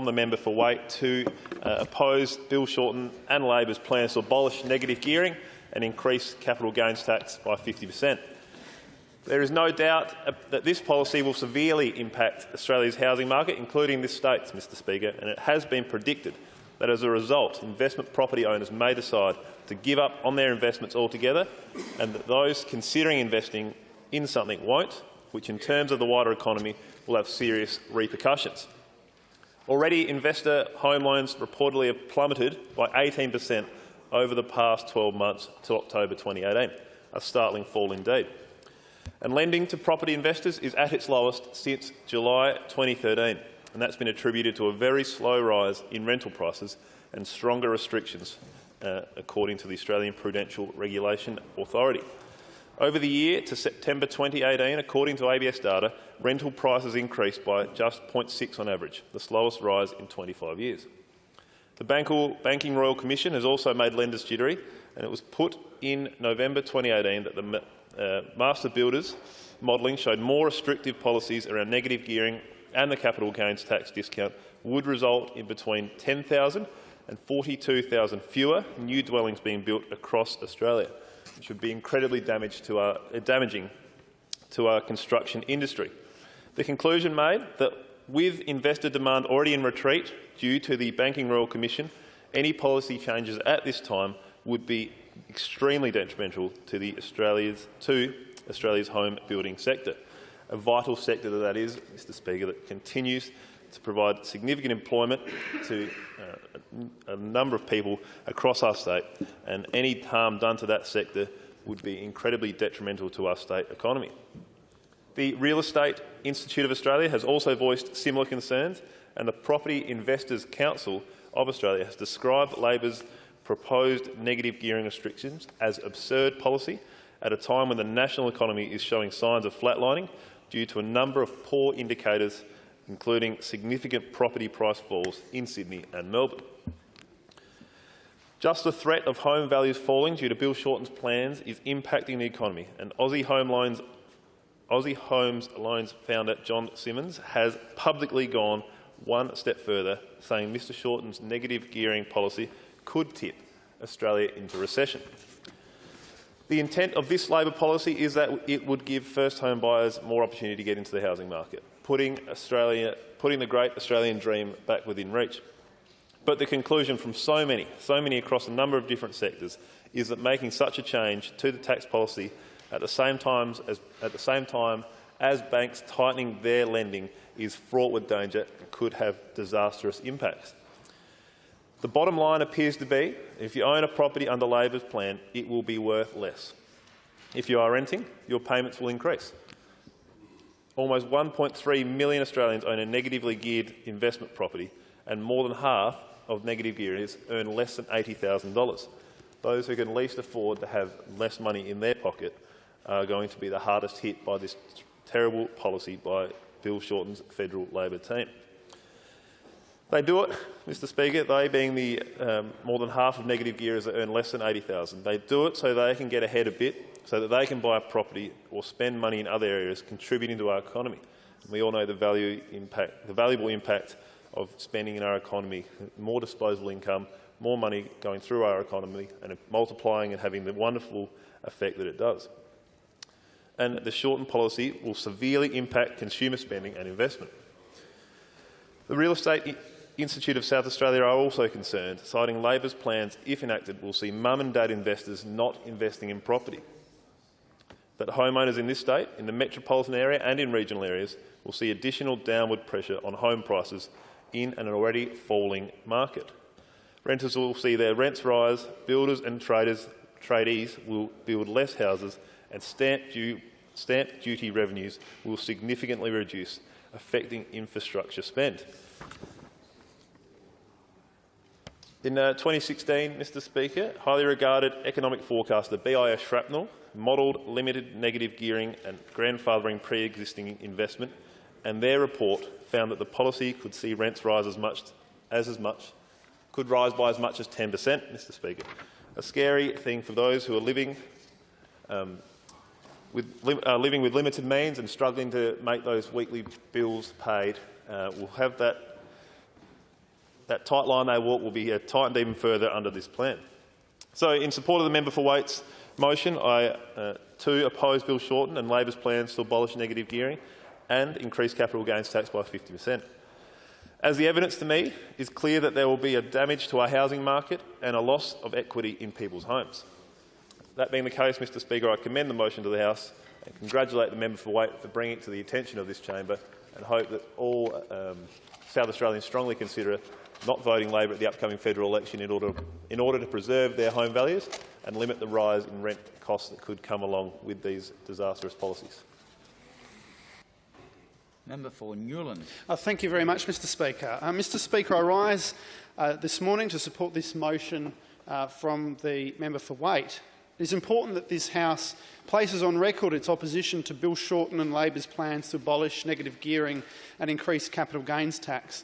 welcome the member for Waite to oppose Bill Shorten and Labor's plans to abolish negative gearing and increase capital gains tax by 50%. There is no doubt that this policy will severely impact Australia's housing market, including this state, Mr Speaker, and it has been predicted that as a result, investment property owners may decide to give up on their investments altogether, and that those considering investing in something won't, which in terms of the wider economy will have serious repercussions. Already, investor home loans reportedly have plummeted by 18% over the past 12 months to October 2018, a startling fall indeed. And lending to property investors is at its lowest since July 2013, and that's been attributed to a very slow rise in rental prices and stronger restrictions, according to the Australian Prudential Regulation Authority. Over the year to September 2018, according to ABS data, rental prices increased by just 0.6 on average, the slowest rise in 25 years. The Banking Royal Commission has also made lenders jittery, and it was put in November 2018 that the master builders modelling showed more restrictive policies around negative gearing and the capital gains tax discount would result in between 10,000 and 42,000 fewer new dwellings being built across Australia, which would be incredibly damaging to our construction industry. The conclusion made that with investor demand already in retreat due to the Banking Royal Commission, any policy changes at this time would be extremely detrimental to Australia's home building sector, a vital sector that is, Mr Speaker, that continues to provide significant employment to a number of people across our state, and any harm done to that sector would be incredibly detrimental to our state economy. The Real Estate Institute of Australia has also voiced similar concerns, and the Property Investors Council of Australia has described Labor's proposed negative gearing restrictions as absurd policy at a time when the national economy is showing signs of flatlining due to a number of poor indicators, including significant property price falls in Sydney and Melbourne. Just the threat of home values falling due to Bill Shorten's plans is impacting the economy, and Aussie Homes Loans founder John Simmons has publicly gone one step further, saying Mr Shorten's negative gearing policy could tip Australia into recession. The intent of this Labor policy is that it would give first home buyers more opportunity to get into the housing market, putting the great Australian dream back within reach. But the conclusion from so many across a number of different sectors is that making such a change to the tax policy at the same time as banks tightening their lending is fraught with danger and could have disastrous impacts. The bottom line appears to be, if you own a property under Labor's plan, it will be worth less. If you are renting, your payments will increase. Almost 1.3 million Australians own a negatively geared investment property, and more than half of negative gearers earn less than $80,000. Those who can least afford to have less money in their pocket are going to be the hardest hit by this terrible policy by Bill Shorten's federal Labor team. They do it, Mr Speaker, they being the more than half of negative gearers that earn less than $80,000. They do it so they can get ahead a bit, so that they can buy a property or spend money in other areas, contributing to our economy. And we all know the valuable impact of spending in our economy, more disposable income, more money going through our economy and multiplying and having the wonderful effect that it does. And the Shorten policy will severely impact consumer spending and investment. The Real Estate Institute of South Australia are also concerned, citing Labor's plans, if enacted, will see mum and dad investors not investing in property. That homeowners in this state, in the metropolitan area and in regional areas, will see additional downward pressure on home prices in an already falling market. Renters will see their rents rise, builders and tradies will build less houses, and stamp duty revenues will significantly reduce, affecting infrastructure spend. In 2016, Mr Speaker, highly regarded economic forecaster BIS Shrapnel modelled limited negative gearing and grandfathering pre-existing investment, and their report found that the policy could see rents rise could rise by as much as 10%, Mr Speaker. A scary thing for those who are living with limited means and struggling to make those weekly bills paid. Will have that that tight line they walk will be tightened even further under this plan. So, in support of the member for Waite's motion, I too oppose Bill Shorten and Labor's plans to abolish negative gearing and increase capital gains tax by 50%. As the evidence to me is clear that there will be a damage to our housing market and a loss of equity in people's homes. That being the case, Mr Speaker, I commend the motion to the House and congratulate the member for Waite for bringing it to the attention of this chamber, and hope that all South Australians strongly consider not voting Labor at the upcoming federal election in order to preserve their home values and limit the rise in rent costs that could come along with these disastrous policies. Member for Newland. Thank you very much, Mr Speaker. Mr Speaker, I rise this morning to support this motion from the member for Waite. It is important that this House places on record its opposition to Bill Shorten and Labor's plans to abolish negative gearing and increase capital gains tax.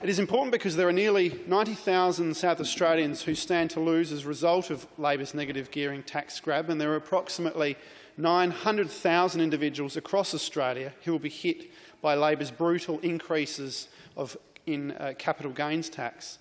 It is important because there are nearly 90,000 South Australians who stand to lose as a result of Labor's negative gearing tax grab, and there are approximately 900,000 individuals across Australia who will be hit by Labor's brutal increases in capital gains tax.